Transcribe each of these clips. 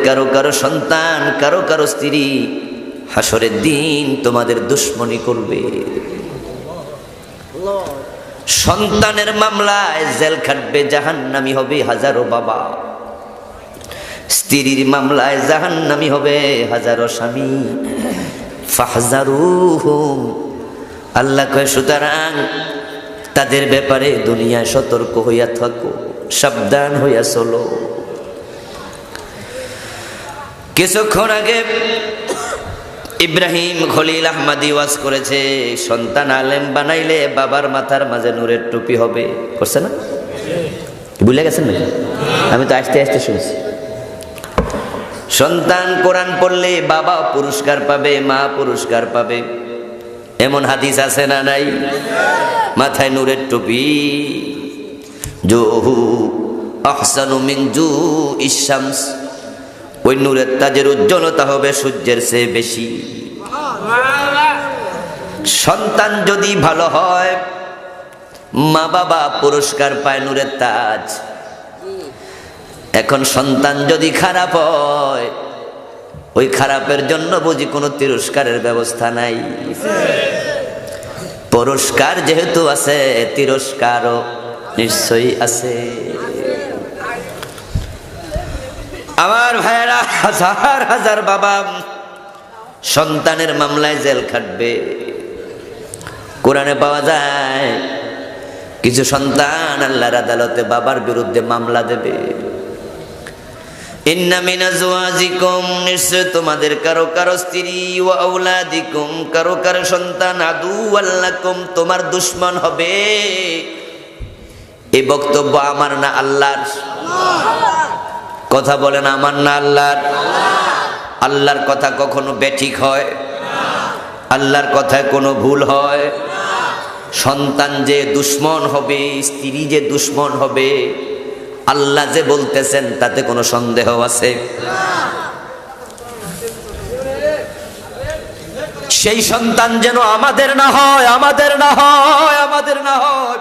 কারো কারো সন্তান, কারো কারো স্ত্রী হাসরের দিন তোমাদের দুশ্মনী করবে। সন্তানের মামলায় জেল খাটবে, জাহান্নামী হবে হাজারো বাবা। স্ত্রীর মামলায় জাহান্নামী হবে হাজারো স্বামী। ফাহজারুহুম, আল্লাহ কয় সুতরাং তাদের ব্যাপারে দুনিয়ায় সতর্ক হইয়া থাকো, সাবধান হইয়া চলো। কিছুক্ষণ আগে ইব্রাহিম খলিল আহমদি ওয়াজ করেছে, সন্তান আলেম বানাইলে বাবার মাথার মাঝে নূরের টুপি হবে। করছে না? ভুলে গেছেন নাকি? আমি তো আস্তে আস্তে শুনছি। সন্তান কোরআন পড়লে বাবা পুরস্কার পাবে, মা পুরস্কার পাবে, এমন হাদিস আছে না নাই? মাথায় নূরের টুপি, জুহু আহসানু মিন জুইশ শামস, ওই নূরের তাজের উজ্জ্বলতা হবে সূর্যের চেয়ে বেশি। সন্তান যদি ভালো হয়, মা বাবা পুরস্কার পায় নূরের তাজ। এখন সন্তান যদি খারাপ হয়, ওই খারাপের জন্য বুঝি কোনো তিরস্কারের ব্যবস্থা নাই। পুরস্কার যেহেতু আছে, তিরস্কারও নিশ্চয়ই আছে। আমার ভাইয়েরা, হাজার হাজার বাবা সন্তানের মামলায় জেল খাটবে। কোরআনে পাওয়া যায় কিছু সন্তান আল্লাহর আদালতে বাবার বিরুদ্ধে মামলা দেবে। ইন্না মিন আজওয়াজিকুম, নিশ্চয় তোমাদের কারো কারো স্ত্রী, ওয়া আওলাদিকুম, কারো কারো সন্তান, আদুওয়াল লাকুম, তোমার দুশমন হবে। এই বক্তব্য আমার না আল্লাহর? কথা বলেন, আমার না আল্লাহর? আল্লাহর কথা কখনো বেঠিক হয়? আল্লাহর কথায় কোনো ভুল হয়? সন্তান যে দুশমন হবে, স্ত্রী যে দুশমন হবে, আল্লাহ যে বলতেছেন তাতে কোনো সন্দেহ আছে? সেই সন্তান যেন আমাদের না হয়, আমাদের না হয়, আমাদের না হয়।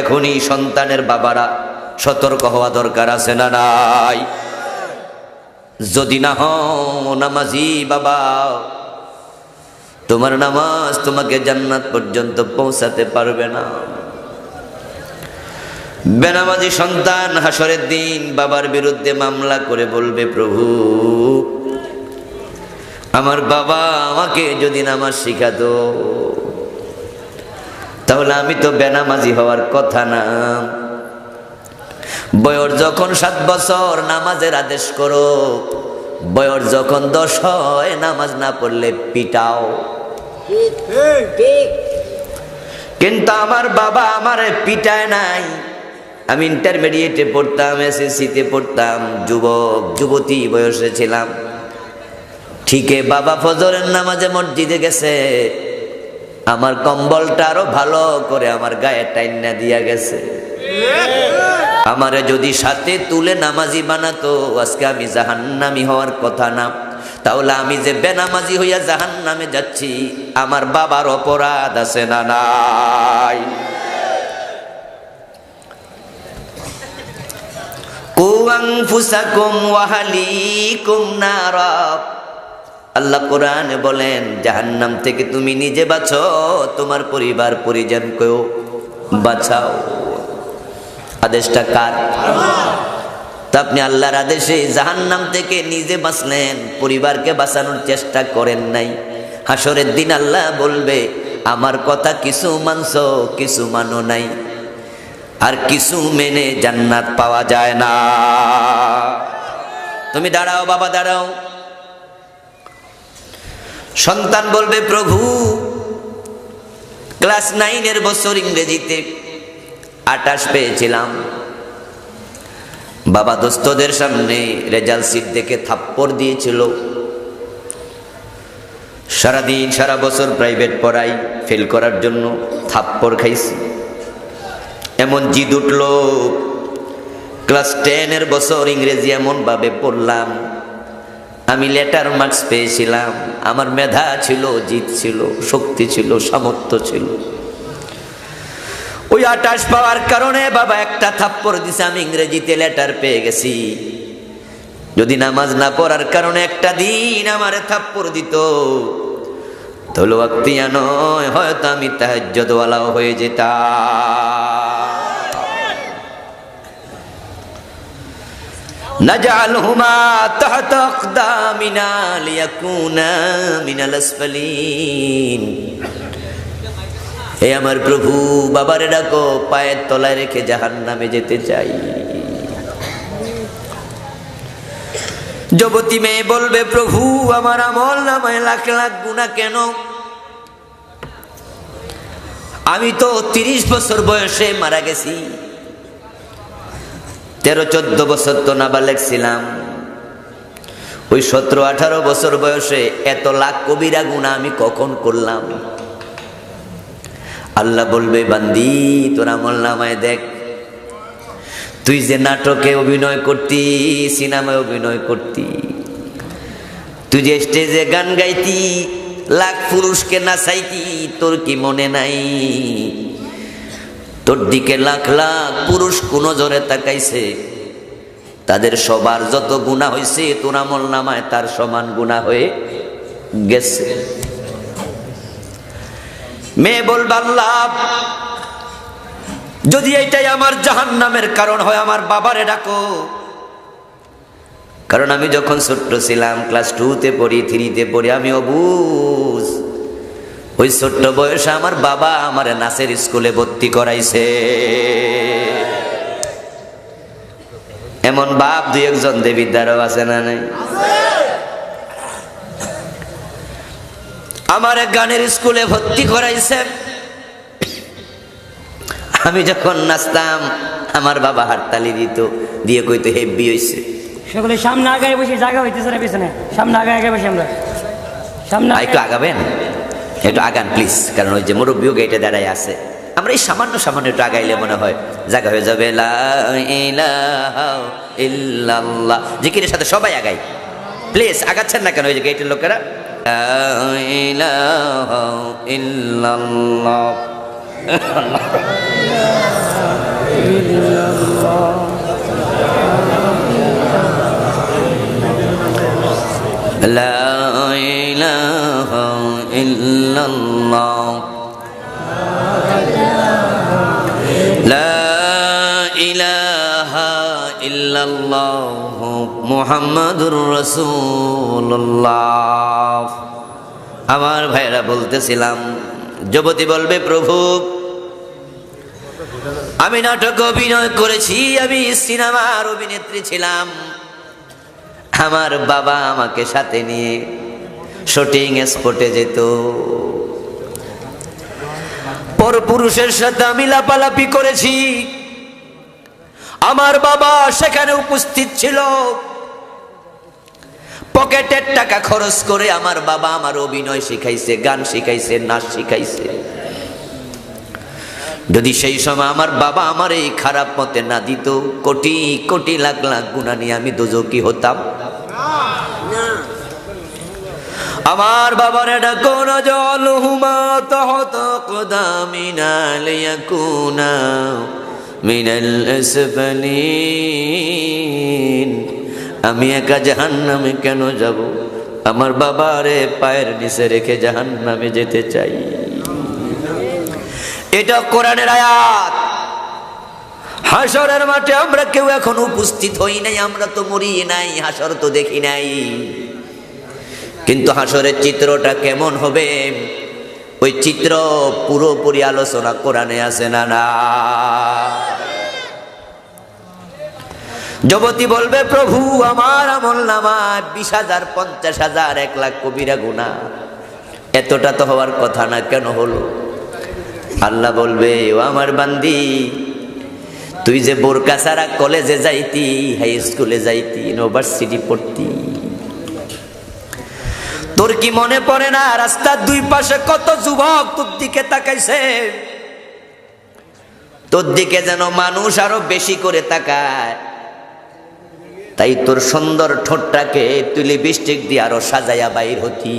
এখনই সন্তানের বাবারা সতর্ক হওয়া দরকার আছে না নাই? যদি না হও নামাজি বাবা, তোমার নামাজ তোমাকে জান্নাত পর্যন্ত পৌঁছাতে পারবে না। বেনামাজি সন্তান হাসরের দিন বাবার বিরুদ্ধে মামলা করে বলবে, প্রভু আমার বাবা আমাকে যদি নামাজ শিখাতো, তাহলে আমি তো বেনামাজি হওয়ার কথা না। বয়স যখন 7 বছর নামাজের আদেশ করো, বয়স যখন 10 হয় নামাজ না পড়লে পিটাও। কিন্তু আমার বাবা আমারে পিটায় নাই। আমি ইন্টারমিডিয়েটে পড়তাম, এসএসসিতে পড়তাম, যুবক যুবতী বয়সে ছিলাম। ঠিকই বাবা ফজরের নামাজে মসজিদে গেছে, আমার কম্বলটা আরো ভালো করে আমার গায়ে টাইনা দিয়া গেছে। আমারে যদি সাথে তুলে নামাজি বানাতো, আজকে আমি জাহান্নামী হওয়ার কথা না। তাহলে আমি যে বেনামাজি হইয়া জাহান্নামে যাচ্ছি, আমার বাবার অপরাধ আছে না নাই? কু আনফুসাকুম ওয়া আহলিকুম নারা, আল্লাহ কোরআনে বলেন জাহান্নাম থেকে তুমি নিজে বাঁচো, তোমার পরিবার পরিজনকেও বাঁচাও। আদেশটা কার? তা আপনি আল্লাহর আদেশে জাহান্নাম থেকে নিজে বাঁচলেন, পরিবারকে বাঁচানোর চেষ্টা করেন নাই। হাসরের দিন আল্লাহ বলবে, আমার কথা কিছু মানছো, কিছু মানো নাই। আর কিছু মেনে জান্নাত পাওয়া যায় না। তুমি দাঁড়াও বাবা, দাঁড়াও। সন্তান বলবে, প্রভু ক্লাস 9 বছর ইংরেজিতে 28 পেয়েছিলাম। বাবা দোস্তদের সামনে রেজাল্ট শিট দেখে থাপ্পড় দিয়েছিল। সারাদিন সারা বছর প্রাইভেট পড়াই, ফেল করার জন্য থাপ্পড় খাইছি। এমন জিদ উঠল, ক্লাস 10 বছর ইংরেজি এমন ভাবে পড়লাম, আমি লেটার মার্কস পেয়েছিলাম। আমার মেধা ছিল, জিদ ছিল, শক্তি ছিল, সামর্থ্য ছিল। ওই 28 পাওয়ার কারণে বাবা একটা থাপ্পড় দিছে, আমি ইংরেজিতে লেটার পেয়ে গেছি। যদি নামাজ না পড়ার কারণে একটা দিন আমারে থাপ্পড় দিত, তাহলে ওয়াক্তিয়া নয়, হয়তো আমি তাহাজ্জুদওয়ালাও হয়ে যেতাম। নাজআলহুমা তাহতা আকদামিনা লিয়াকুনা মিনাল আসফালিন। হে আমার প্রভু, বাবারে ডাকো, পায়ের তলায় রেখে জাহান্নামে যেতে চাই। যুবতী মেয়ে বলবে, প্রভু আমার আমল নামায় লাখ লাখ গুনাহ কেন? আমি তো 30 বছর বয়সে মারা গেছি, 13-14 বছর তো নাবালেগ ছিলাম, ওই 17-18 বছর বয়সে এত লাখ কবিরা গুনাহ আমি কখন করলাম? আল্লাহ বলবে, বান্দি তোর আমল নামায় দেখ, তুই যে নাটকে অভিনয় করতি, সিনেমায় অভিনয় করতি, তুই যে স্টেজে গান গাইতি, লাখ পুরুষকে নাচাইতি, তোর কি মনে নাই? তোর দিকে লাখ লাখ পুরুষ কোন জোরে তাকাইছে, তাদের সবার যত গুনাহ হয়েছে তোর আমল নামায় তার সমান গুনাহ হয়ে গেছে। মেয়ে বলবে, আল্লাহ যদি এইটাই আমার জাহান্নামের কারণ হয়, আমার বাবারে ডাকো। কারণ আমি যখন ছোট্ট ছিলাম, ক্লাস 2-তে পড়ি, 3-তে পড়ি, আমি অবুঝ, ওই ছোট্ট বয়সে আমার বাবা আমার নাচের স্কুলে ভর্তি করাইছে। এমন বাপ 2-1 দেবিদ্বারও আছে না নাই? আমার এক গানের স্কুলে ভর্তি করাইছে। আমি যখন নাচতাম আমার বাবা হাততালি দিত, দিয়ে কইতো হেভি হইছে। সেগুলো সামনে আগায় বসে জায়গা হইতেছে না, পিছনে সামনে আগে বসে আমরা সামনে। একটু আগাবেন, একটু আগান প্লিজ, কারণ ওই যে মুরব্বীও গেটে দাঁড়ায় আছে। আমরা এই সামান্য সামান্য একটু আগাইলে মনে হয় জায়গা হয়ে যাবে। লা ইলাহা ইল্লাল্লাহ জিকিরের সাথে সবাই আগাই, প্লিজ। আগাচ্ছেন না কেন ওই যে গেটের লোকেরা? লা ইলাহা ইল্লাল্লাহ লা ইলাহা ইল্লাল্লাহ লা ইলাহা ইল্লাল্লাহ মুহাম্মাদুর রাসূলুল্লাহ। আমার ভাইরা বলতেছিলাম, যুবতী বলবে, প্রভু আমি নাটক অভিনয় করেছি, আমি সিনেমার অভিনেত্রী ছিলাম, আমার বাবা আমাকে সাথে নিয়ে শুটিং স্পটে যেত, পরপুরুষের সাথে আমি লাপালাপি করেছি, আমার বাবা সেখানে উপস্থিত ছিল, পকেটের টাকা খরচ করে আমার বাবা আমার অভিনয় শিখাইছে, গান শিখাইছে, নাচ শিখাইছে। যদি সেই সময় আমার বাবা আমার এই খারাপ পথে না দিত, কোটি কোটি লাখ লাখ গুনাহ নিয়ে আমি দোজখী হতাম। আমার বাবার এটা কোন জলহুমা তাহতা আকদামিনা লিয়াকুনা মিনাল আসফালিন। আমি একা জাহান্নামে কেন যাব? আমার বাবারে পায়ের নিচে রেখে জাহান্নামে যেতে চাই। এটা কোরআনের আয়াত। হাসরের মাঠে আমরা কেউ এখন উপস্থিত হই নাই, আমরা তো মরি নাই, হাসর তো দেখি নাই, কিন্তু হাসরের চিত্রটা কেমন হবে ওই চিত্র পুরোপুরি আলোচনা কোরআনে আছে না না? যুবতী বলবে, প্রভু আমার আমল নামায় 20,000, 50,000, 1 লাখ কবিরা গুনাহ, এতটা তো হওয়ার কথা না, কেন হলো? আল্লাহ বলবে, ও আমার বান্দি, তুই যে বোরকা ছাড়া কলেজে যাইতি, হাই স্কুলে যাইতি, ইউনিভার্সিটি পড়তি, তোর কি মনে পড়ে না রাস্তার 2 পাশে কত যুবক তোর দিকে তাকাইছে? তোর দিকে যেন মানুষ আরো বেশি করে তাকায়, তাই তোর সুন্দর ঠোঁটটাকে তুই লিপস্টিক দিয়ে আরো সাজাইয়া বাইর হতি।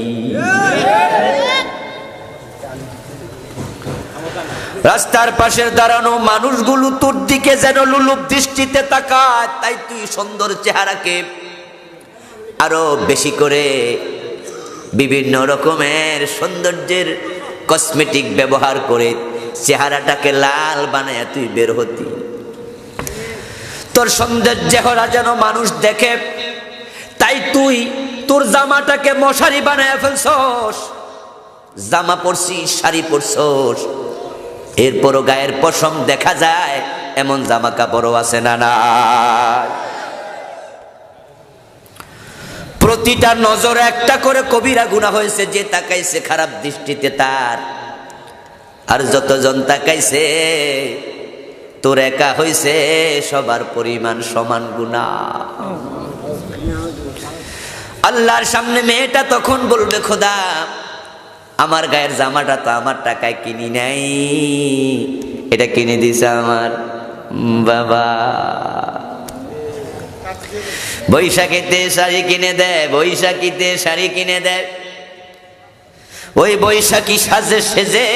রাস্তার পাশে দাঁড়ানো মানুষগুলো তোর দিকে যেন লুলুপ দৃষ্টিতে তাকায়, তাই তুই সুন্দর চেহারাকে আরো বেশি করে বিভিন্ন রকমের সৌন্দর্যের কসমেটিক ব্যবহার করে চেহারাটাকে লাল বানায় তুই বের হতি। তোর সৌন্দর্য হরা যেন মানুষ দেখে, তাই তুই তোর জামাটাকে মশারি বানায় ফেলছস। জামা পরছিস, শাড়ি পরছস, এরপরও গায়ের পশম দেখা যায় এমন জামা কাপড়ও আছে না না? প্রতিটা নজরে একটা করে কবিরা গুনাহ হয়েছে। যে তাকাইছে খারাপ দৃষ্টিতে তার, আর যতজন তাকাইছে তোর একা হইছে সবার পরিমাণ সমান গুনাহ। আল্লাহর সামনে মেয়েটা তখন বলবে, খোদা আমার গায়ের জামাটা তো আমার টাকায় কিনি নাই, এটা কিনে দিছে আমার বাবা। বৈশাখীতে শাড়ি কিনে দেয়, বৈশাখীতে শাড়ি কিনে দেয়। ওই বৈশাখী সাজে সেজে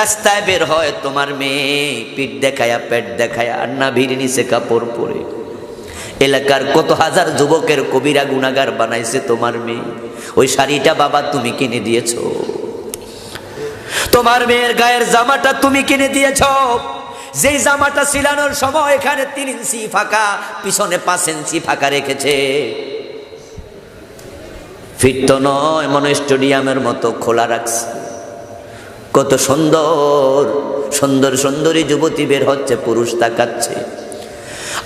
রাস্তায় বের হয় তোমার মেয়ে, পিঠ দেখায়া পেট দেখায়া আর নাভির নিচে কাপড় পরে। এলাকার কত হাজার যুবকের কবিরা গুনাহগার বানাইছে তোমার মেয়ে। ওই শাড়িটা বাবা তুমি কিনে দিয়েছো, তোমার মেয়ের গায়ের জামাটা তুমি কিনে দিয়েছো। যেই জামাটা সিলানোর সময় এখানে 3 ইঞ্চি ফাঁকা, পিছনে 5 ইঞ্চি ফাঁকা রেখেছে। ফিট তো নয়, মনে স্টেডিয়ামের মতো খোলা রাখছে। কত সুন্দর সুন্দর সুন্দরী যুবতী বের হচ্ছে, পুরুষ তাকাচ্ছে।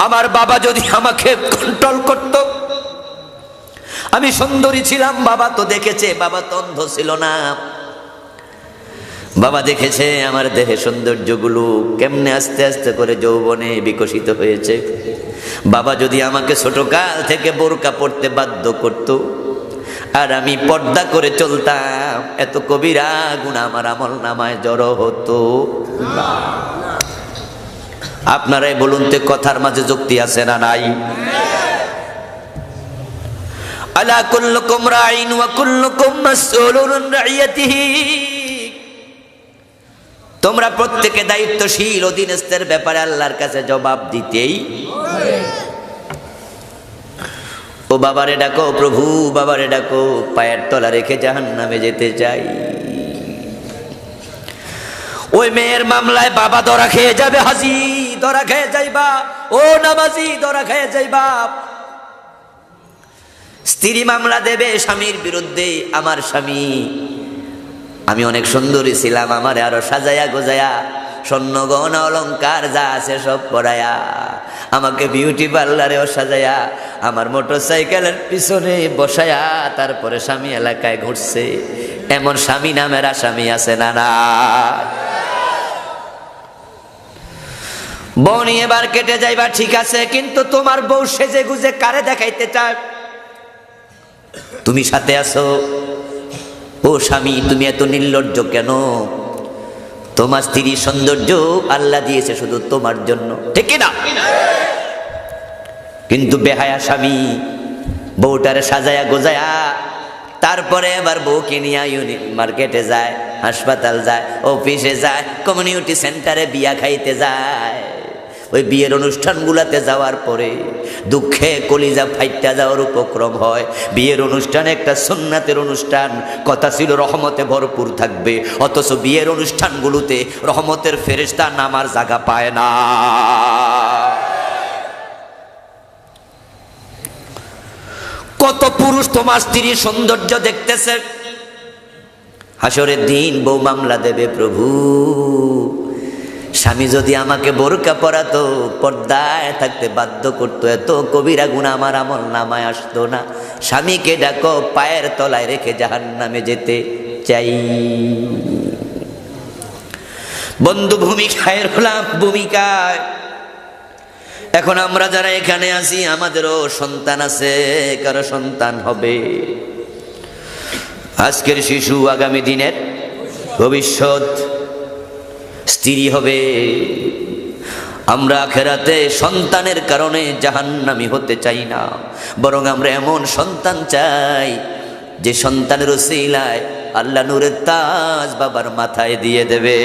আমার বাবা যদি আমাকে কন্ট্রোল করত, আমি সুন্দরী ছিলাম, বাবা তো দেখেছে, বাবা তো অন্ধ ছিল না। বাবা দেখেছে আমার দেহে সৌন্দর্যগুলো কেমনে আস্তে আস্তে করে যৌবনে বিকশিত হয়েছে। বাবা যদি আমাকে ছোটকাল থেকে বোরকা পড়তে বাধ্য করত আর আমি পর্দা করে চলতাম, এত কবিরা গুনাহ আমার আমল নামায় জড়ো হতো না। আপনারাই বলুন তো, কথার মাঝে যুক্তি আছে না নাই? আলা কুল্লুকুম রাইন ওয়া কুল্লুকুম মাসউলুন আন রাইয়াতিহি। তোমরা প্রত্যেকে দায়িত্বশীল, অধীনস্থের ব্যাপারে আল্লাহর কাছে জবাব দিতেই। ও বাবারে ডাকো, প্রভু বাবারে ডাকো, পায়ের তলা রেখে জাহান্নামে যেতে চাই। ওই মেয়ের মামলায় বাবা ধরা খেয়ে যাবে, হাজি ধরা খেয়ে যাইবা, ও নামাজি ধরা খেয়ে যাইবা। স্ত্রী মামলা দেবে স্বামীর বিরুদ্ধে, আমার স্বামী, আমি অনেক সুন্দরী ছিলাম, আমারে আরো সাজায়া গোজায়া স্বর্ণ গহনা অলংকার যা আছে সব পরায়া, আমাকে বিউটি পার্লারেও সাজায়া, আমার মোটরসাইকেলের পিছনে বসায়া তারপরে স্বামী এলাকায় ঘুরছে। এমন স্বামী নামের আসামি আছে না না? বউ নিয়ে এবার কেটে যাইবা ঠিক আছে, কিন্তু তোমার বউ সেজে গুজে কারে দেখাইতে চায়? তুমি সাথে আছো। ও স্বামী, তুমি এত নির্লজ্জ কেন? তোমার স্ত্রীর সৌন্দর্য আল্লাহ দিয়েছে শুধু তোমার জন্য, ঠিক না? কিন্তু বেহায়া স্বামী বউটারে সাজায়া গোজায়া তারপরে আবার বউকে নিয়ে মার্কেটে যায়, হাসপাতাল যায়, অফিসে যায়, কমিউনিটি সেন্টারে বিয়া খাইতে যায়। ওই বিয়ের অনুষ্ঠানগুলাতে যাওয়ার পরে দুঃখে কলিজা ফাইটটা যাওয়ার উপক্রম হয়। বিয়ের অনুষ্ঠান একটা সুন্নাতের অনুষ্ঠান, কথা ছিল রহমতে ভরপুর থাকবে, অথচ বিয়ের অনুষ্ঠানগুলোতে রহমতের ফেরেশতা নামার জায়গা পায় না। কত পুরুষ তোমার স্ত্রীর সৌন্দর্য দেখতেছে, হাসরের দিন বউ মামলা দেবে, প্রভু স্বামী যদি আমাকে বোরকা পরাতো, পর্দায় থাকতে বাধ্য করতো, এত কবিরা গুনাহ আমার আমল নামায় আসতো না। স্বামীকে ডাকো, পায়ের তলায় রেখে জাহান্নামে যেতে চাই। বন্ধু ভূমিকায় হলাম, ভূমিকায়। এখন আমরা যারা এখানে আছি আমাদেরও সন্তান আছে, কারো সন্তান হবে। আজকের শিশু আগামী দিনের ভবিষ্যৎ, স্ত্রী হবে। আমরা আখিরাতে সন্তানের কারণে জাহান্নামী হতে চাই না, বরং আমরা এমন সন্তান চাই যে সন্তানের ওসিলায় আল্লাহ নূরের তাজ বাবার মাথায় দিয়ে দেবে।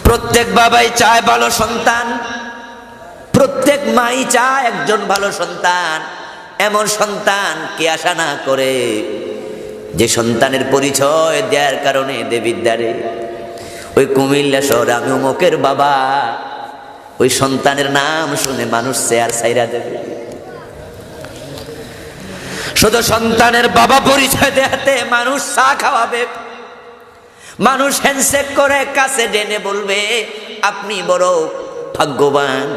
প্রত্যেক বাবাই চায় ভালো সন্তান, প্রত্যেক মাই চায় একজন ভালো সন্তান, এমন সন্তান কে আশা না করে যে সন্তানের পরিচয় দেওয়ার কারণে দেবিদ্বারে ওই কুমিল্লা শহরে আমি অমুকের বাবা, ওই সন্তানের নাম শুনে মানুষ চেয়ার ছাইরা দেবে। শুধু সন্তানের বাবা পরিচয় দেখাতে মানুষ চা খাওয়াবে, মানুষ হ্যান্ডশেক করে কাছে ডেনে বলবে আপনি বড় ভাগ্যবান,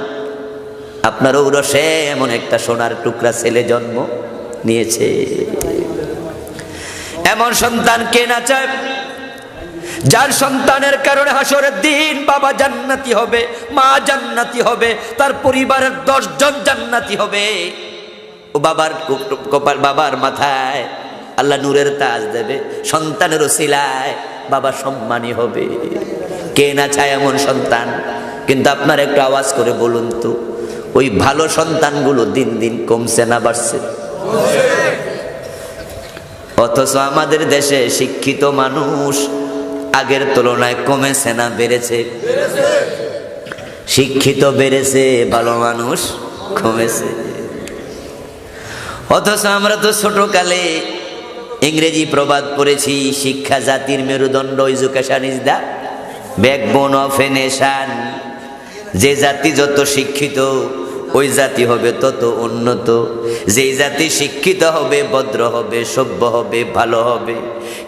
আপনার ঔরসে এমন একটা সোনার টুকরা ছেলে জন্ম নিয়েছে। এমন সন্তান কে না চায়, যার সন্তানের কারণে হাসরের দিন বাবা জান্নাতি হবে, মা জান্নাতি হবে, তার পরিবারের 10 জন জান্নাতি হবে। ও বাবার কপাল, বাবার মাথায় আল্লাহ নূরের তাজ দেবে, সন্তানের ওসিলায় বাবা সম্মানী হবে। কে না চায় এমন সন্তান? কিন্তু আপনার একটু আওয়াজ করে বলুন তো, ওই ভালো সন্তানগুলো দিন দিন কমছে না বাড়ছে? অথচ আমাদের দেশে শিক্ষিত মানুষ আগের তুলনায় কমেছে না বেড়েছে? শিক্ষিত বেড়েছে, ভালো মানুষ কমেছে। অথচ আমরা তো ছোটকালে ইংরেজি প্রবাদ পড়েছি, শিক্ষা জাতির মেরুদণ্ড, education is the backbone of a nation. যে জাতি যত শিক্ষিত ওই জাতি হবে তত উন্নত। যেই জাতি শিক্ষিত হবে, ভদ্র হবে, সভ্য হবে, ভালো হবে।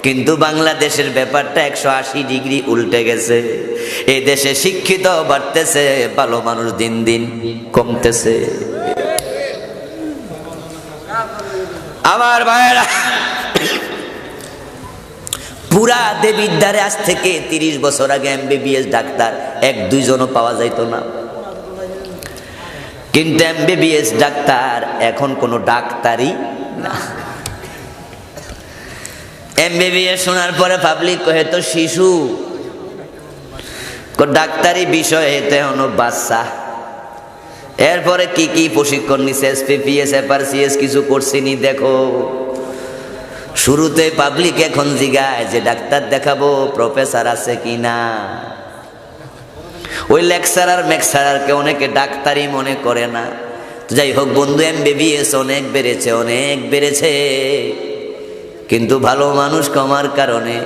কিন্তু বাংলাদেশের ব্যাপারটা 180 ডিগ্রি উল্টে গেছে। এই দেশে শিক্ষিত বাড়তেছে, ভালো মানুষ দিন দিন কমতেছে। আমার ভাইয়েরা, পুরা দেবিদ্বারে আজ থেকে 30 বছর আগে MBBS ডাক্তার 1-2 জনও পাওয়া যাইত না। কিন্তু MBBS ডাক্তার এখন কোনো ডাক্তারই না। MBBS শোনার পরে পাবলিক কহে তো শিশু, ডাক্তারি বিষয়ে তো এখনো বাচ্চা। এরপরে কি কি প্রশিক্ষণ নিছে, SPPS, FRCS কিছু করছিনি দেখো। শুরুতে পাবলিক এখন জিগায় যে ডাক্তার দেখাবো, প্রফেসর আছে কিনা। ওই লেকচারার ম্যাকচারারকে অনেকে ডাক্তারই মনে করে না। যাই হোক বন্ধু, MBBS অনেক বেড়েছে, অনেক বেড়েছে। কিন্তু ভালো মানুষ কমার কারণে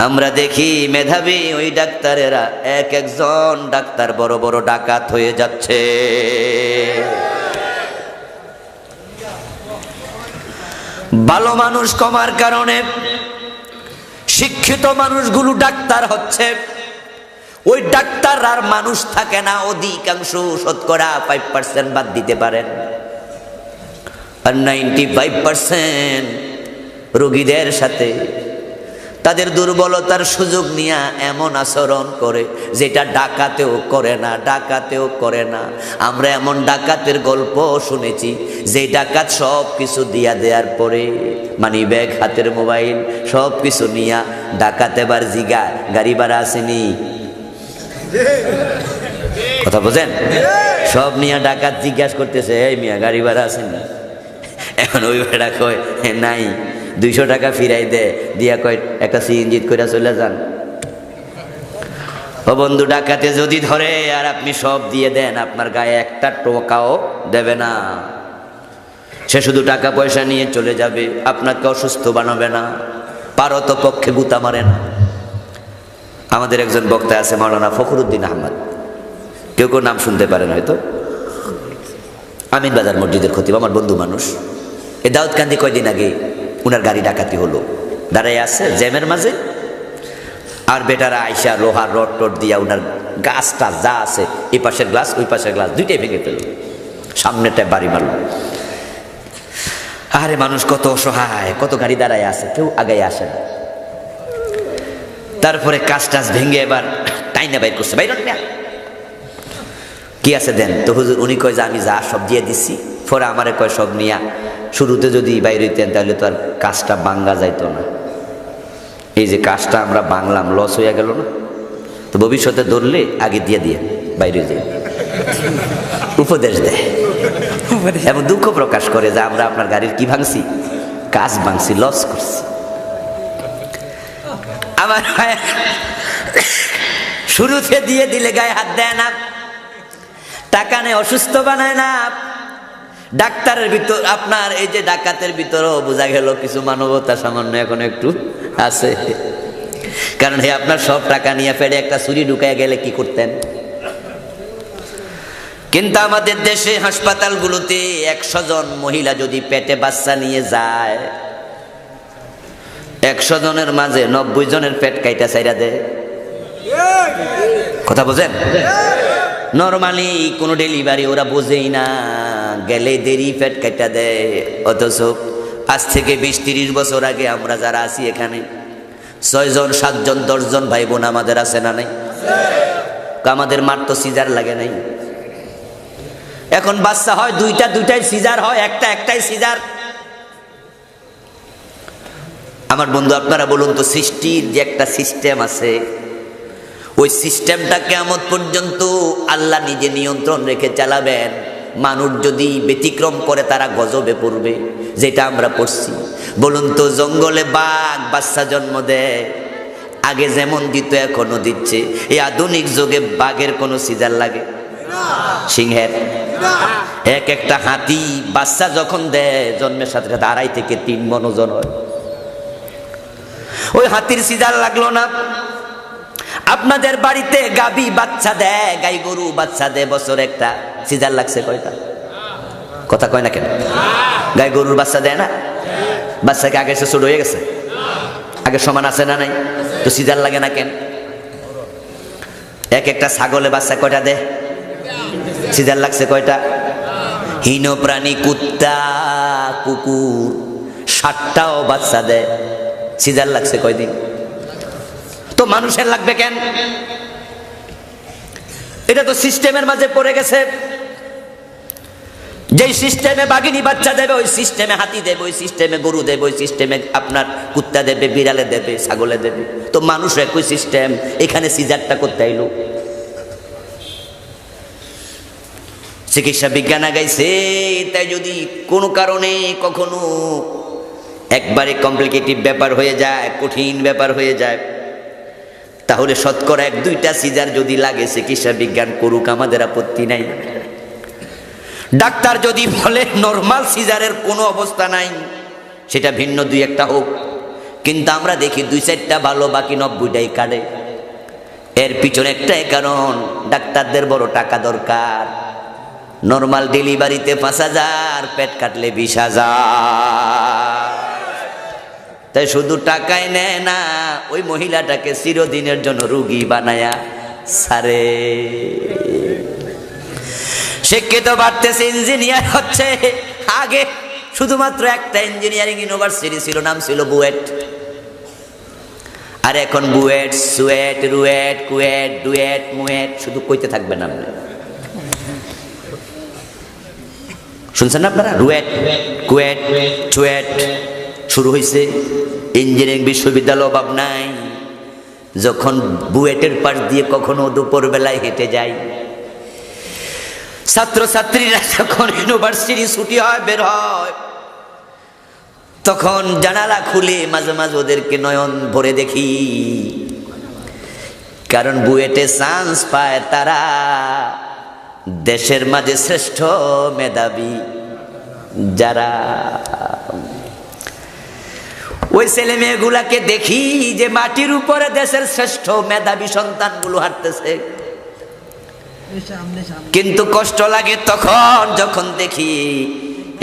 আমরা দেখি মেধাবী ওই ডাক্তারেরা একজন ডাক্তার বড় বড় ডাকাত হয়ে যাচ্ছে। ভালো মানুষ কমার কারণে শিক্ষিত মানুষগুলো ডাক্তার হচ্ছে। ওই ডাক্তার আর মানুষ থাকে না, অধিকাংশ, শতকরা 5% বাদ দিতে পারেন, আর 95% রোগীদের সাথে তাদের দুর্বলতার সুযোগ নিয়ে এমন আচরণ করে যেটা ডাকাতেও করে না, ডাকাতেও করে না। আমরা এমন ডাকাতের গল্প শুনেছি যে ডাকাত সব কিছু দিয়া দেওয়ার পরে, মানি ব্যাগ, হাতের মোবাইল সব কিছু নিয়া ডাকাত এবার জিগা গাড়ি ভাড়া আসেনি, কথা বোঝেন? সব নিয়ে ডাকাত জিজ্ঞাসা করতেছে, এই মিয়া গাড়ি ভাড়া আসেনি? এখন ওই ভাড়া কয় নাই, 200 টাকা ফিরাই দে, দিয়া কয় একটা CNG করে চলে যান। ও বন্ধু, ডাকাতে যদি ধরে আর আপনি সব দিয়ে দেন, আপনার গায়ে একটা টোকাও দেবে না। সে শুধু টাকা পয়সা নিয়ে চলে যাবে, আপনাকে অসুস্থ বানাবে না, পারত পক্ষে গুতা মারে না। আমাদের একজন বক্তা আছে, মাওলানা ফখরুদ্দিন আহমদ, কেউ কেউ নাম শুনতে পারেন হয়তো, আমিন বাজার মসজিদের খতিব, আমার বন্ধু মানুষ। এই দাউদকান্দি কয়দিন আগে উনার গাড়ি ডাকাতি হলো, দাঁড়াই আছে জ্যামের মাঝে, আর বেটারা আইসা লোহার রড টড দিয়া উনার গাছটা যা আছে, এই পাশের গ্লাস ওই পাশের গ্লাস দুইটাই ভেঙে ফেলল, সামনেটায় বাড়ি মারল। আরে মানুষ কত অসহায়, কত গাড়ি দাঁড়ায় আছে, কেউ আগে আসে না। তারপরে কাজ টাজ ভেঙে এবার টাইনা বাইর করছে, বাইর না কি আছে দেন তো হুজুর। উনি কয় যে আমি যা সব দিয়ে দিচ্ছি, পরে আমারে কয় সব নিয়া, শুরুতে যদি বাইর হইতেন তাহলে তো আর কাজটা ভাঙ্গা যাইতো না। এই যে কাজটা আমরা বাংলাম, লস হইয়া গেল না, তো ভবিষ্যতে ধরলে আগে দিয়ে দিয়ে বাইরে যাই, উপদেশ দেয় এবং দুঃখ প্রকাশ করে যে আমরা আপনার গাড়ির কি ভাঙছি, কাজ ভাঙছি, লস করছি। আমার শুরুতে দিয়ে দিলে গায়ে হাত দেয় না, টাকা নেই, অসুস্থ বানায় না। ডাক্তারের ভিতর আপনার এই যে ডাকাতের ভিতরও বোঝা গেল কিছু মানবতা সামান্য এখন একটু আছে। কারণ হে আপনার সব টাকা নিয়ে ফেলে একটা ছুরি ঢুকায় গেলে কি করতেন? কিন্তু আমাদের দেশে হাসপাতালগুলোতে 100 জন মহিলা যদি পেটে বাচ্চা নিয়ে যায়, 100 জনের মাঝে 90 জনের পেট কাইটা ছাইরা দেয়। কথা বোঝেন? নরমালি কোন ডেলিভারি ওরা বোঝেই না, গেলে দেরি পেট কাইটা দেয়। অথচ আজ থেকে 20-30 বছর আগে আমরা যারা আছি এখানে 6 জন 7 জন 10 জন ভাই বোন আমাদের আছে না নাই? আমাদের মার তো সিজার লাগে নাই। এখন বাচ্চা হয় দুইটাই সিজার হয়, একটাই সিজার। আমার বন্ধু আপনারা বলুন তো, সৃষ্টির যে একটা সিস্টেম আছে, ওই সিস্টেমটা কিয়ামত পর্যন্ত আল্লাহ নিজে নিয়ন্ত্রণ রেখে চালাবেন। মানুষ যদি ব্যতিক্রম করে তারা গজবে পড়বে, যেটা আমরা পড়ছি। বলুন তো, জঙ্গলে বাঘ বাচ্চা জন্ম দেয়, আগে যেমন দিত এখনো দিচ্ছে। এই আধুনিক যুগে বাঘের কোনো সিজার লাগে? সিংহের? একটা হাতি বাচ্চা যখন দেয় জন্মের সাথে সাথে 2.5 থেকে 3 মণ ওজন হয়। ওই হাতির সিজার লাগলো না। আপনাদের বাড়িতে গাভী বাচ্চা দেয়, গাই গরু বাচ্চা দেয়, বছর একটা, সিজার লাগছে কয়টা? কথা কয় না কেন? গাই গরুর বাচ্চা দেয় না? বাচ্চাকে আগে ছোট হয়ে গেছে? আগে সমান আছে না নাই? তো সিজার লাগে না কেন? একটা ছাগলে বাচ্চা কয়টা দেয়? সিজার লাগছে কয়টা? হীন প্রাণী কুত্তা কুকুর 60টাও বাচ্চা দেয়, সিজার লাগছে কয়দিন? তো মানুষের লাগবে কেন? এটা তো সিস্টেমের মাঝে পড়ে গেছে। যেই সিস্টেমে বাঘিনী বাচ্চা দেবে, ওই সিস্টেমে হাতি দেবে, ওই সিস্টেমে গরু দেবে, ওই সিস্টেমে আপনার কুত্তা দেবে, বিড়ালে দেবে, ছাগলে দেবে। তো মানুষ একই সিস্টেম, এখানে সিজারটা করতে আইলো। চিকিৎসা বিজ্ঞান আগাইছে, তাই যদি কোনো কারণে কখনো একবারে কমপ্লিকেটিভ ব্যাপার হয়ে যায়, কঠিন ব্যাপার হয়ে যায়, তাহলে শতকরা 1-2টা সিজার যদি লাগে, চিকিৎসা বিজ্ঞান করুক, আমাদের আপত্তি নাই। ডাক্তার যদি বলে নরমাল সিজারের কোনো অবস্থা নাই, সেটা ভিন্ন 2-1টা হোক। কিন্তু আমরা দেখি 2-4টা ভালো, বাকি 90টাই কাটে। এর পিছনে একটাই কারণ, ডাক্তারদের বড় টাকা দরকার। নরমাল ডেলিভারিতে 5,000, পেট কাটলে 20,000। তাই শুধু টাকাই নেয় না, ওই মহিলাটাকে চিরদিনের জন্য রোগী বানায়া সারে। শিক্ষিত বাড়তেছে, ইঞ্জিনিয়ার হচ্ছে। আগে শুধুমাত্র একটা ইঞ্জিনিয়ারিং ইউনিভার্সিটি ছিল, নাম ছিল বুয়েট। আর এখন বুয়েট, সুয়েট, রুয়েট, কুয়েট, ডুয়েট, মুয়েট, শুধু কইতে থাকবেন আপনি। শুনছেন না আপনারা? রুয়েট, কুয়েট, চুয়েট শুরু হয়েছে। ইঞ্জিনিয়ারিং বিশ্ববিদ্যালয় অভাব নাই। যখন বুয়েটের পাশ দিয়ে কখনো দুপুর বেলায় হেঁটে যাই, ছাত্রছাত্রীরা যখন ইউনিভার্সিটি ছুটি হয়, বের হয়, তখন জানালা খুলে মাঝে মাঝে ওদেরকে নয়ন ভরে দেখি। কারণ বুয়েটে চান্স পায় তারা দেশের মাঝে শ্রেষ্ঠ মেধাবী যারা। ওই ছেলে মেয়েগুলাকে দেখি যে মাটির উপরে দেশের শ্রেষ্ঠ মেধাবী সন্তানগুলো হাঁটতেছে। কিন্তু কষ্ট লাগে তখন যখন দেখি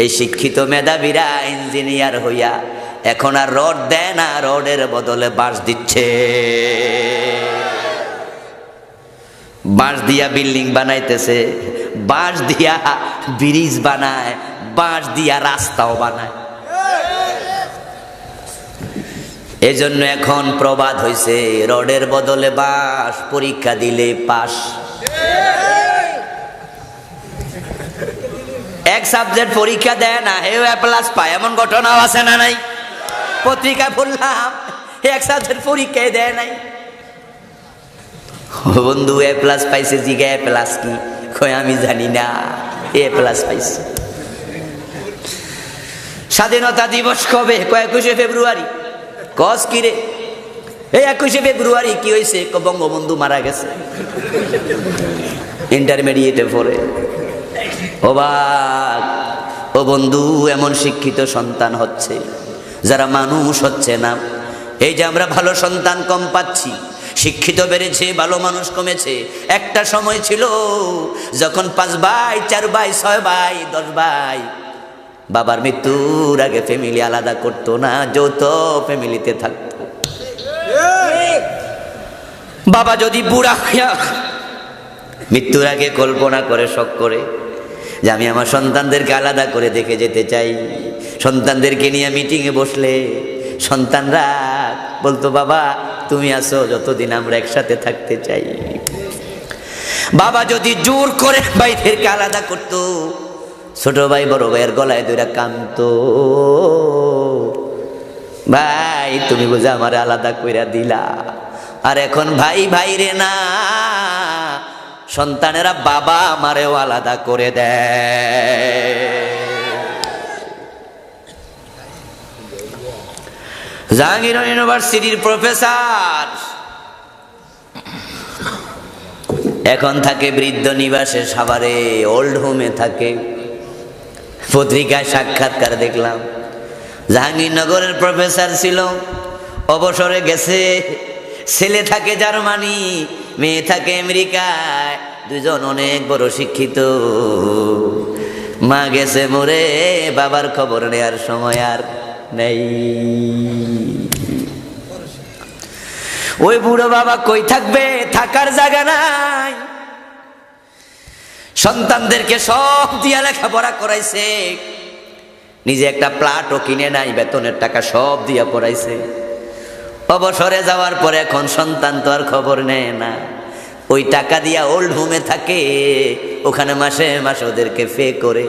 এই শিক্ষিত মেধাবীরা ইঞ্জিনিয়ার হইয়া এখন আর রড দেয় না, রডের বদলে বাঁশ দিচ্ছে। বাঁশ দিয়া বিল্ডিং বানাইতেছে, বাঁশ দিয়া ব্রিজ বানায়, বাঁশ দিয়া রাস্তাও বানায়। এজন্য এখন প্রবাদ হইছে, রডের বদলে বাঁশ, পরীক্ষা দিলে পাস। এক সাবজেক্ট পরীক্ষা দেয় না, হেও A+ পায়, এমন ঘটনাও আছে না নাই? পত্রিকা বললাম, এক সাবজেক্ট পরীক্ষায় দেয় নাই। বন্ধু A+ পাইছে, জিগা A+ কি? কই আমি জানি না, A+ পাইছে। স্বাধীনতা দিবস কবে? 21শে ফেব্রুয়ারি। কস কি রে? এই 21শে ফেব্রুয়ারি কি হয়েছে? বঙ্গবন্ধু মারা গেছে। ইন্টারমিডিয়েটে পড়ে অবাক, ও বন্ধু এমন শিক্ষিত সন্তান হচ্ছে যারা মানুষ হচ্ছে না। এই যে আমরা ভালো সন্তান কম পাচ্ছি, শিক্ষিত বেড়েছে, ভালো মানুষ কমেছে। একটা সময় ছিল যখন 5 ভাই, 4 ভাই, 6 ভাই, 10 ভাই বাবার মৃত্যুর আগে ফ্যামিলি আলাদা করতো না, যৌথ ফ্যামিলিতে থাকতো। বাবা যদি বুড়া হইয়া মৃত্যুর আগে কল্পনা করে, শখ করে যে আমি আমার সন্তানদেরকে আলাদা করে দেখে যেতে চাই। সন্তানদেরকে নিয়ে মিটিংয়ে বসলে সন্তানরা বলতো, বাবা তুমি আসো, যতদিন আমরা একসাথে থাকতে চাই। বাবা যদি জোর করে ভাইদেরকে আলাদা করতো, ছোট ভাই বড় ভাইয়ের গলায় ধরে কাঁদতো, ভাই তুমি বুঝে আমার আলাদা কইরা দিলা। আর এখন ভাই ভাইরে না, সন্তানেরা বাবা আমারেও আলাদা করে দেয়। জাহাঙ্গীর ইউনিভার্সিটির প্রফেসর এখন থাকে বৃদ্ধ নিবাসে, সাভারে ওল্ড হোমে থাকে। পত্রিকায় সাক্ষাৎকার দেখলাম, জাহাঙ্গীরনগরের প্রফেসর ছিল, অবসরে গেছে। ছেলে থাকে জার্মানি, মেয়ে থাকে আমেরিকায়, দুজন অনেক বড় শিক্ষিত। মা গেছে মরে, বাবার খবর নেয়ার সময় আর নেই। ওই বুড়ো বাবা কই থাকবে, থাকার জায়গা নাই। সন্তানদেরকে সব দিয়া লেখাপড়া করাইছে, নিজে একটা প্লাটও কিনে নাই, বেতনের টাকা সব দিয়া পড়াইছে। অবসরে যাওয়ার পরে এখন সন্তান তো আর খবর নেয় না। ওই টাকা দিয়া ওল্ড হোমে থাকে, ওখানে মাসে মাসে ওদেরকে পে করে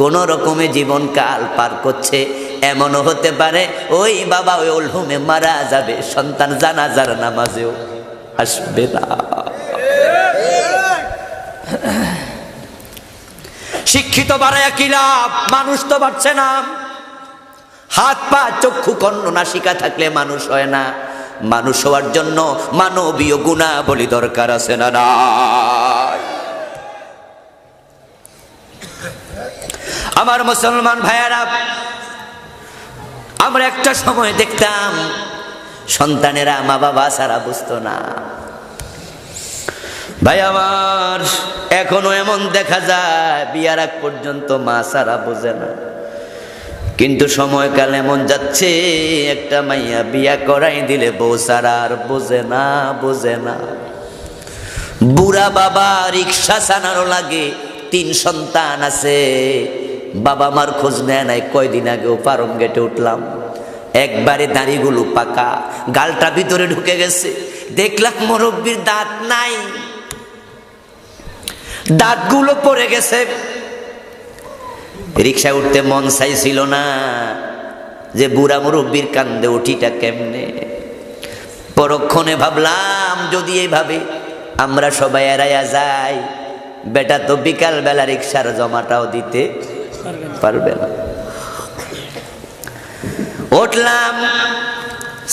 কোন রকমে জীবনকাল পার করছে। এমনও হতে পারে ওই বাবা ওই ওল্ড হোমে মারা যাবে, সন্তান জানাজার নামাজেও আসবে না। শিক্ষিত বাড়ায় কি লাভ? মানুষ তো বাড়ছে না। হাত পা চক্ষু কর্ণ নাসিকা থাকলে মানুষ হয় না। মানুষ হওয়ার জন্য মানবীয় গুণাবলী দরকার আছে না নাই? আমার মুসলমান ভাইয়েরা, আমরা একটা সময় দেখতাম সন্তানেরা মা বাবা ছাড়া বুঝতো না। ভাই আমার, এখনো এমন দেখা যায় বিয়ার আগ পর্যন্ত মা ছাড়া বোঝে না। কিন্তু সময়কাল এমন যাচ্ছে, একটা মাইয়া বিয়া করাই দিলে বউ ছাড়া আর বোঝে না, বোঝে না। বুড়া বাবা রিক্সা চালানো লাগে, 3 সন্তান আছে, বাবা মার খোঁজ নেয় নাই। কয়দিন আগেও ফার্ম গেটে উঠলাম, একবারে দাড়িগুলো পাকা, গালটা ভিতরে ঢুকে গেছে। দেখলাম মুরব্বির দাঁত নাই, দাঁতগুলো পড়ে গেছে। রিক্সায় উঠতে মন চাইছিল না, যে বুড়া মুরব্বির কান্দে উঠিটা কেমনে। পরক্ষণে ভাবলাম, যদি এইভাবে আমরা সবাই এড়াইয়া যাই, বেটা তো বিকাল বেলা রিক্সার জমাটাও দিতে পারবে না। উঠলাম,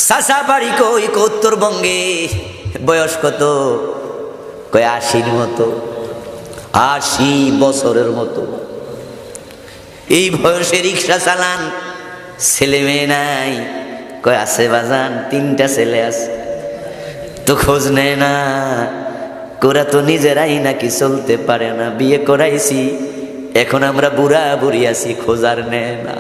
চাচা বাড়ি কই? উত্তরবঙ্গে। বয়স কত? কই 80-র মতো, 80 বছরের মতো। এই বয়সে রিক্সা চালান, ছেলে মেয়ে নাই? কই আছে বাজান, 3টা ছেলে আছে। তো খোঁজ নেয় না, কোরা তো নিজেরাই নাকি চলতে পারে না, বিয়ে করাইছি, এখন আমরা বুড়া বুড়ি আছি, খোঁজার নেয় না।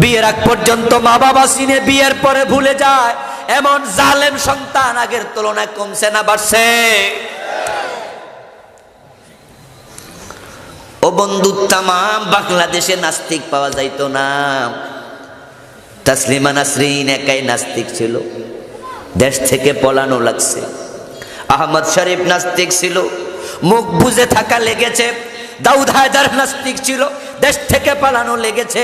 বিয়ের আগ পর্যন্ত মা বাবা চিনে, বিয়ের পরে ভুলে যায়। এমন জালেম সন্তান আগের তুলনায় কমছে না বাড়ছে? ও বন্ধু, তামাম বাংলাদেশে নাস্তিক পাওয়া যাইতো না। তাসলিমা নাসরিন একাই নাস্তিক ছিল, দেশ থেকে পলানো লাগছে। আহমদ শরীফ নাস্তিক ছিল, মুখ বুঝে থাকা লেগেছে। দাউদ হায়দার নাস্তিক ছিল, দেশ থেকে পালানো লেগেছে।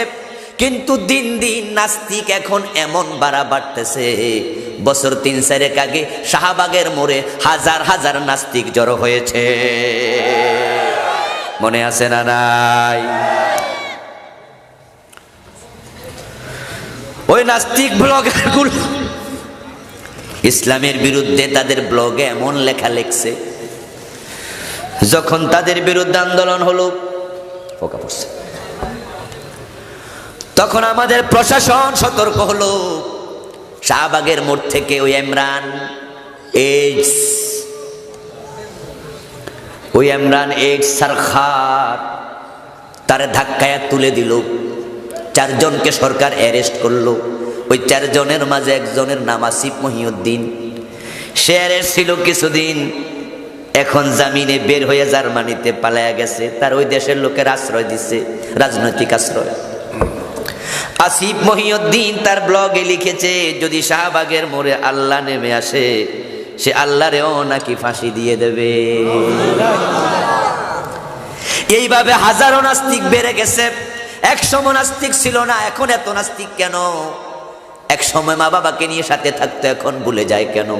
কিন্তু দিন দিন নাস্তিক এখন এমন বাড়তেছে, বছর 3-4 আগে শাহবাগের মোড়ে হাজার হাজার নাস্তিক জড়ো হয়েছে। মনে আছে না নাই? ওই নাস্তিক ব্লগারগুলো ইসলামের বিরুদ্ধে তাদের ব্লগে এমন লেখা লিখছে, যখন তাদের বিরুদ্ধে আন্দোলন হলো ফোকা পড়ছে, তখন আমাদের প্রশাসন সতর্ক হলো। শাহবাগের মোড় থেকে ওই ইমরান এইডস সরকার তারে ধাক্কায় তুলে দিল। 4 জনকে সরকার অ্যারেস্ট করলো। ওই 4 জনের মাঝে একজনের নাম আসিফ মহিউদ্দিন। সে অ্যারেস্ট ছিল কিছুদিন, এখন জামিনে বের হয়ে জার্মানিতে পালায়া গেছে। তার ওই দেশের লোকের আশ্রয় দিচ্ছে, রাজনৈতিক আশ্রয়। আসিফ মহিউদ্দিন তার ব্লগে লিখেছে, যদি শাহবাগের মোড়ে আল্লাহ নেমে আসে, সে আল্লাহরেও নাকি ফাঁসি দিয়ে দেবে। এইভাবে হাজারো নাস্তিক বেড়ে গেছে। এক সময় নাস্তিক ছিল না, এখন এত নাস্তিক কেন? এক সময় মা বাবাকে নিয়ে সাথে থাকতো, এখন ভুলে যায় কেন?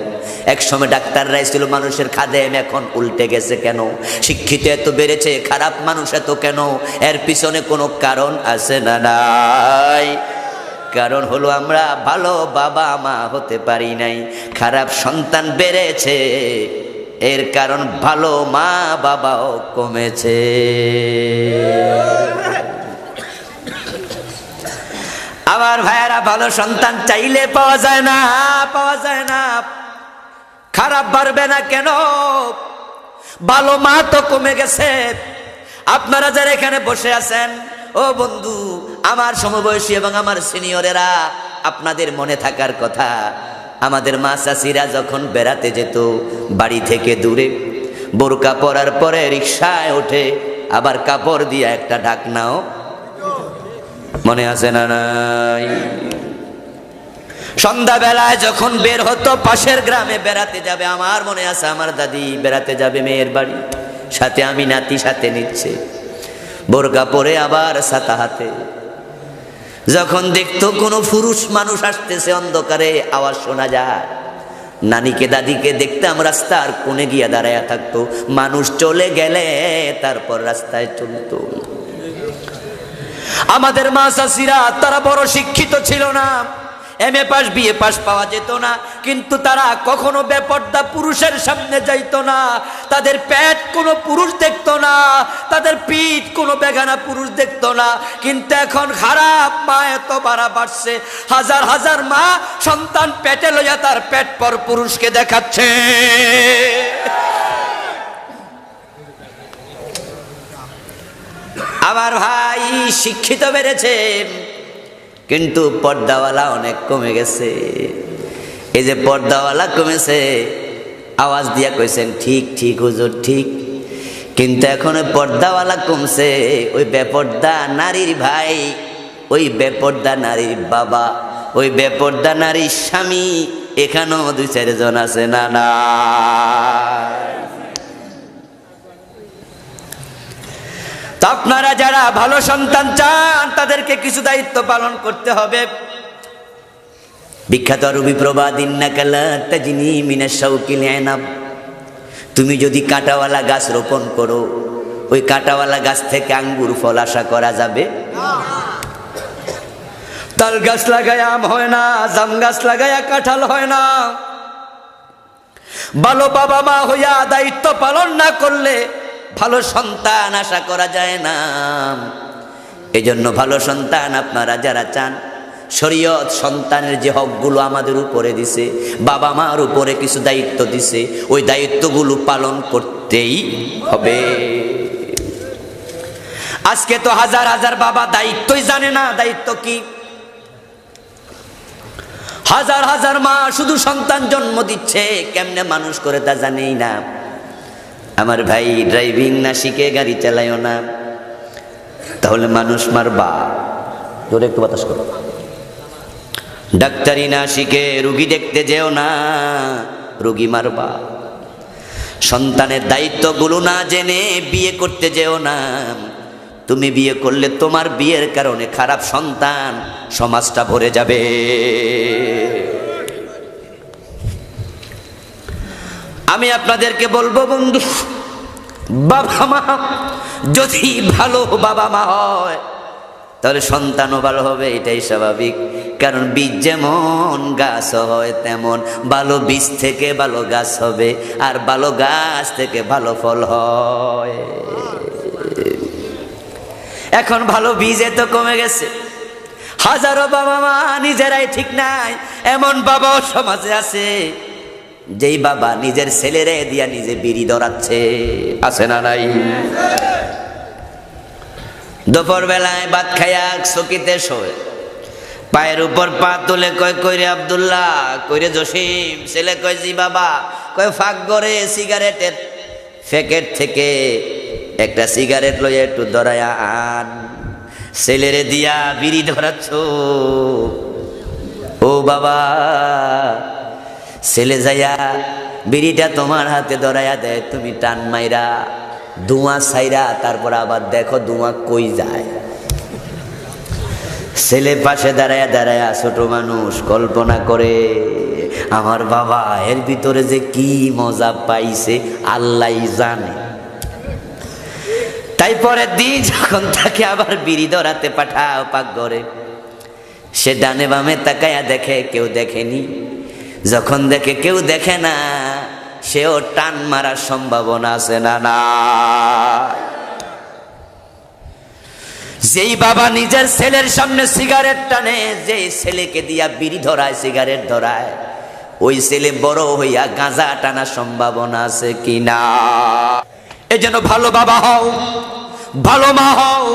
এক সময় ডাক্তাররাই ছিল মানুষের খাদেম, এখন উল্টে গেছে কেন? শিক্ষিত এত বেড়েছে, খারাপ মানুষ এত কেন? এর পিছনে কোনো কারণ আছে না নাই? কারণ হলো আমরা ভালো বাবা মা হতে পারি নাই, খারাপ সন্তান বেড়েছে। এর কারণ ভালো মা বাবাও কমেছে। আমার ভাইয়েরা, ভালো সন্তান চাইলে পাওয়া যায় না, পাওয়া যায় না। খারাপ পারবে না কেন? ভালো মা তো কমে গেছে। আপনারা যারা এখানে বসে আছেন, ও বন্ধু, আমার সমবয়সী এবং আমার সিনিয়রেরা, আপনাদের মনে থাকার কথা, আমাদের মা চাচিরা যখন বেড়াতে যেত বাড়ি থেকে দূরে, বোরকা পরার পরে রিকশায় ওঠে, আবার কাপড় দিয়ে একটা ঢাকনাও, মনে আছে না নাই? সন্ধ্যাবেলায় যখন বের হতো পাশের গ্রামে বেড়াতে যাবে, আমার মনে আছে আমার দাদি বেড়াতে যাবে মেয়ের বাড়ি, সাথে আমি নাতি সাথে নিচ্ছে, বোরকা পরে আবার ছাতা হাতে। যখন দেখতো কোনো পুরুষ মানুষ আসতেছে, অন্ধকারে আওয়াজ শোনা যায়, নানিকে দাদিকে দেখতাম রাস্তার কোণে গিয়া দাঁড়ায়া থাকতো। মানুষ চলে গেলে তারপর রাস্তায় চলতো। আমাদের মা চাচিরা তারা বড় শিক্ষিত ছিল না, MA পাস BA পাস পাওয়া যেত না, কিন্তু তারা কখনো বেপর্দা পুরুষের সামনে যাইতো না। তাদের পেট কোনো পুরুষ দেখতো না, তাদের পিঠ কোনো বেগানা পুরুষ দেখতো না। কিন্তু এখন খারাপ মা এত বাড়ছে, হাজার হাজার মা সন্তান পেটে লইয়া তার পেট পর পুরুষকে দেখাচ্ছে। আমার ভাই শিক্ষিত বেড়েছে, কিন্তু পর্দাওয়ালা অনেক কমে গেছে। এই যে পর্দাওয়ালা কমেছে, আওয়াজ দিয়া কইছেন ঠিক ঠিক হুজুর ঠিক, কিন্তু এখন ওই পর্দাওয়ালা কমছে, ওই বেপর্দা নারীর ভাই, ওই বেপর্দা নারীর বাবা, ওই বেপর্দা নারীর স্বামী এখানেও 2-4 জন আছে না না? আপনারা যারা ভালো সন্তান চান, তাদেরকে কিছু দায়িত্ব পালন করতে হবে। বিখ্যাত আরবি প্রবাদ, ইন্নাকা লা তাজনি মিনাশ শাওকিল ইনাব, তুমি যদি কাঁটাওয়ালা গাছ রোপণ করো, ওই কাঁটাওয়ালা গাছ থেকে আঙ্গুর ফল আশা করা যাবে? তাল গাছ লাগায় আম হয় না, জাম গাছ লাগায় কাঁঠাল হয় না। ভালো বাবা মা হইয়া দায়িত্ব পালন না করলে ভালো সন্তান আশা করা যায় না। এজন্য ভালো সন্তান আপনারা যারা চান, শরীয়ত সন্তানের যে হকগুলো আমাদের উপরে দিছে, বাবা মার উপরে কিছু দায়িত্ব দিছে, ওই দায়িত্বগুলো পালন করতেই হবে। আজকে তো হাজার হাজার বাবা দায়িত্বই জানে না দায়িত্ব কি। হাজার হাজার মা শুধু সন্তান জন্ম দিচ্ছে, কেমনে মানুষ করে তা জানেই না। আমার ভাই, ড্রাইভিং না শিখে গাড়ি চালাইও না, তাহলে মানুষ মারবা। জোরে একটু বাতাস করো। ডাক্তারি না শিখে রুগী দেখতে যেও না, রুগী মারবা। সন্তানের দায়িত্বগুলো না জেনে বিয়ে করতে যেও না। তুমি বিয়ে করলে তোমার বিয়ের কারণে খারাপ সন্তান সমাজটা ভরে যাবে। আমি আপনাদেরকে বলবো বন্ধু, বাবা মা যদি ভালো বাবা মা হয়, তাহলে সন্তানও ভালো হবে, এটাই স্বাভাবিক। কারণ বীজ যেমন গাছ হয় তেমন ভালো বীজ থেকে ভালো গাছ হবে, আর ভালো গাছ থেকে ভালো ফল হয়। এখন ভালো বীজ এত কমে গেছে, হাজারো বাবা মা নিজেরাই ঠিক নাই, এমন বাবাও সমাজে আছে যেই বাবা নিজের ছেলেরে দিয়া নিজে বিড়ি ধরাচ্ছে, আছে না নাই? দুপুর বেলায় ভাত খাইয়া চকিতে শোয়, পায়ের উপর পা তুলে কয় কইরে আব্দুল্লাহ, কইরে জসিম, ছেলে কয় জি বাবা, কয় ফাঁক করে সিগারেটের প্যাকেট থেকে একটা সিগারেট লইয়া একটু ধরায়া আন, ছেলেরে দিয়া বিড়ি ধরাচ্ছ। ও বাবা, ছেলে যাইয়া বিড়িটা তোমার হাতে ধরাইয়া দেয়, তুমি টান মাইরা ধোঁয়া ছাইরা তারপর আবার দেখো ধোঁয়া কই যায়। ছেলে পাশে দাঁড়ায়া দাঁড়ায়া ছোট মানুষ কল্পনা করে, আমার বাবা এর ভিতরে যে কি মজা পাইছে আল্লাহই জানে। তাই পরের দিন যখন তাকে আবার বিড়ি ধরাতে পাঠাও পাক ঘরে, সে ডানে বামে তাকায়া দেখে কেউ দেখেনি। যখন দেখে কেউ দেখে না, সেও টান মারার সম্ভাবনা আছে না? না। যেই বাবা নিজের ছেলের সামনে সিগারেট টানে, যেই ছেলেকে দিয়া বিড়ি ধরায় সিগারেট ধরায়, ওই ছেলে বড় হইয়া গাঁজা টানার সম্ভাবনা আছে কিনা? এজন্য ভালো বাবা হও, ভালো মা হও,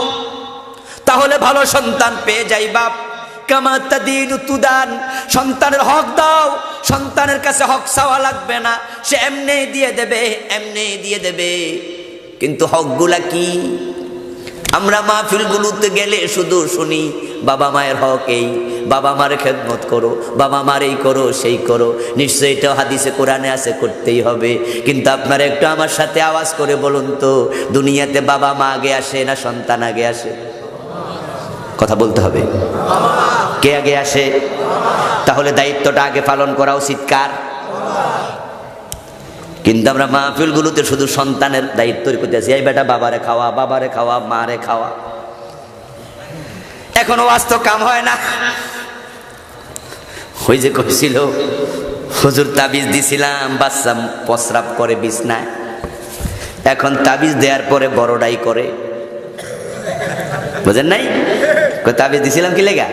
তাহলে ভালো সন্তান পেয়ে যাইবা। কামাতা দিন তুদান, সন্তানের হক দাও, সন্তানের কাছে হক চাওয়া লাগবে না, সে এমনি দিয়ে দেবে, এমনি দিয়ে দেবে। কিন্তু হকগুলা কি? আমরা মাহফিলগুলোতে গেলে শুধু শুনি বাবা মায়ের হক এই, বাবা মার খেদমত করো, বাবা মার এই করো সেই করো। নিশ্চয়ই এটা হাদিসে কোরআনে আছে, করতেই হবে। কিন্তু আপনারা একটু আমার সাথে আওয়াজ করে বলুন তো, দুনিয়াতে বাবা মা আগে আসে না সন্তান আগে আসে? কথা বলতে হবে। কে আগে আসে? তাহলে দায়িত্বটা আগে পালন করা উচিত কার? কিন্তু আমরা মাহফিলগুলোতে শুধু সন্তানের দায়িত্ব করতেছি, এই বেটা বাবারে খাওয়া, বাবারে খাওয়া, মারে খাওয়া। এখনো বাস্তব কাম হয় না। ওই যে কইছিল হুজুর তাবিজ দিছিলাম, বাচ্চা প্রস্রাব করে বিছনায়, এখন তাবিজ দেওয়ার পরে বড়টাই করে। বুঝেন নাই? তাবিজ দিছিলাম কি লেগা?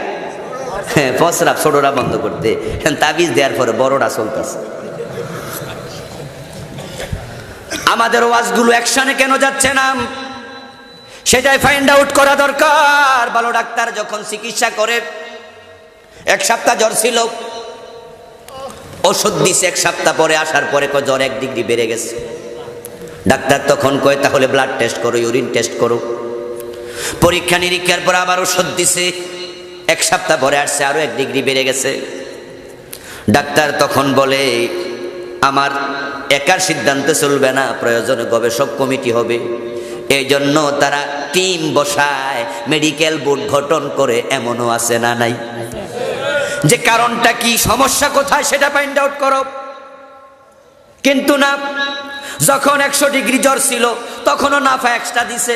হ্যাঁ, প্রস্রাব ছোটরা বন্ধ করতে, তাবিজ দেওয়ার পরে বড়টা চলতেছে। আমাদের ওয়াজগুলো অ্যাকশনে কেন যাচ্ছে না, সেটাই ফাইন্ড আউট করা দরকার। ভালো ডাক্তার যখন চিকিৎসা করে, এক সপ্তাহ জ্বর ছিল, ওষুধ দিছে, এক সপ্তাহ পরে আসার পরে কয় জ্বর 1 ডিগ্রি বেড়ে গেছে। ডাক্তার তখন কয় তাহলে ব্লাড টেস্ট করো, ইউরিন টেস্ট করো। পরীক্ষা নিরীক্ষার পর আবার ওষুধ দিছে, এক সপ্তাহ পরে আসছে আরো 1 ডিগ্রি বেড়ে গেছে। ডাক্তার তখন বলে আমার একার সিদ্ধান্তে চলবে না, প্রয়োজনে গবেষক কমিটি হবে। এই জন্য তারা টিম বসায়, মেডিকেল বোর্ড গঠন করে। এমনও আছে না নাই? যে কারণটা কি, সমস্যা কোথায় সেটা ফাইন্ড আউট করো। কিন্তু না, যখন 100 ডিগ্রি জ্বর ছিল তখনও নাফা এক্সট্রা দিছে,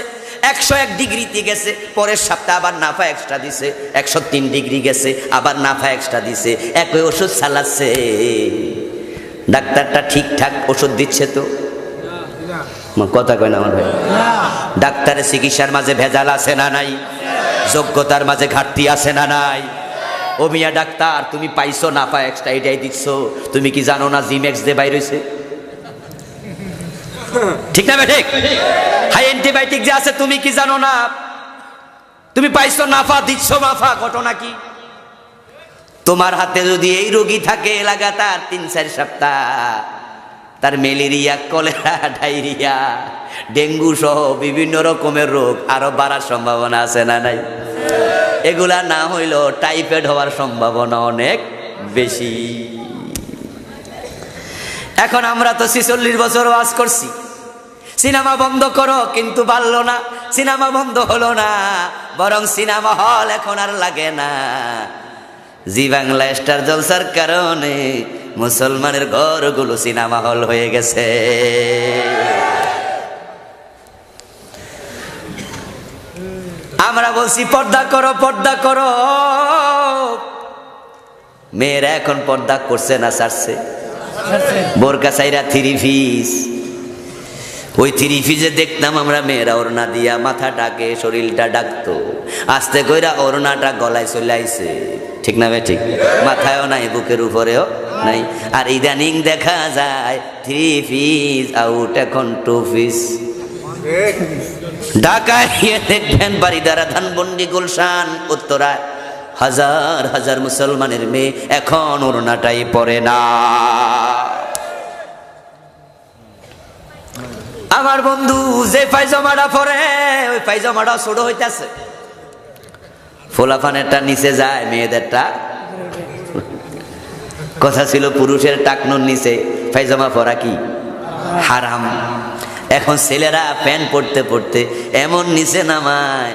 101 ডিগ্রিতে গেছে, পরের সপ্তাহ আবার নাফা এক্সট্রা দিছে, 103 ডিগ্রি গেছে, আবার নাফা এক্সট্রা দিছে, একই ওষুধ চালাচ্ছে। ডাক্তারটা ঠিকঠাক ওষুধ দিচ্ছে তো? কথা কয় না আমার ভাই? ডাক্তারের চিকিৎসার মাঝে ভেজাল আছে না নাই? যোগ্যতার মাঝে ঘাটতি আছে না নাই? ও মিয়া ডাক্তার, তুমি পাইছো নাফা এক্সট্রা, এটাই দিচ্ছ, তুমি কি জানো না জিমেক্স দে বাইর হইছে? ঠিক না ঠিক? হাই অ্যান্টিবায়োটিক যে আছে, তুমি কি জানো না? তুমি পাইছো নাফা, দিচ্ছ নাফা, ঘটনা কি? তোমার হাতে যদি এই রোগী থাকে লাগাতার 3-4 সপ্তাহ, তার ম্যালেরিয়া, কলেরা, ডায়রিয়া, ডেঙ্গু সহ বিভিন্ন রকমের রোগ আরো বাড়ার সম্ভাবনা আছে না নাই? এগুলা না হইলেও টাইফয়েড হওয়ার সম্ভাবনা অনেক বেশি। এখন আমরা তো 46 বছর ওয়াজ করছি, সিনেমা বন্ধ করো, কিন্তু পারলো না। সিনেমা বন্ধ হলো না, বরং সিনেমা হল এখন আর লাগে না। জি বাংলা স্টার জলসার কারণে মুসলমানের ঘরগুলো সিনেমা হল হয়ে গেছে। আমরা বলছি পর্দা করো, পর্দা করো। মেয়েরা এখন পর্দা করছে না ছাড়ছে? বোরকা চাইরা থ্রি পিস, ওই থ্রি পিসে দেখতাম আমরা মেয়েরা ওড়না দিয়া মাথাটাকে শরীরটা ডাকতো, আস্তে কইরা ওড়নাটা গলায় চলে আইছে। ঠিক না ভাই? ঠিক। মাথায়ও নাই, বুকের উপরেও নাই। আর ইদানিং দেখা যায় থ্রি পিস আউট, এখন টু পিস। ঢাকায় গিয়ে দেখবেন বাড়িদারা, ধানমন্ডি, গুলশান, উত্তরায় হাজার হাজার মুসলমানের মেয়ে এখন ওড়নাটাই পরে না। আমার বন্ধু যে পায়জামাটা পরে ওই পায়জামাটা ছোট হইতেছে, ফোলাফানেরটা নিচে যায়, মেয়েদেরটা। কথা ছিল পুরুষের টাকনুর নিচে পায়জামা পরা কি হারাম। এখন ছেলেরা প্যান্ট পরতে পরতে এমন নিচে নামায়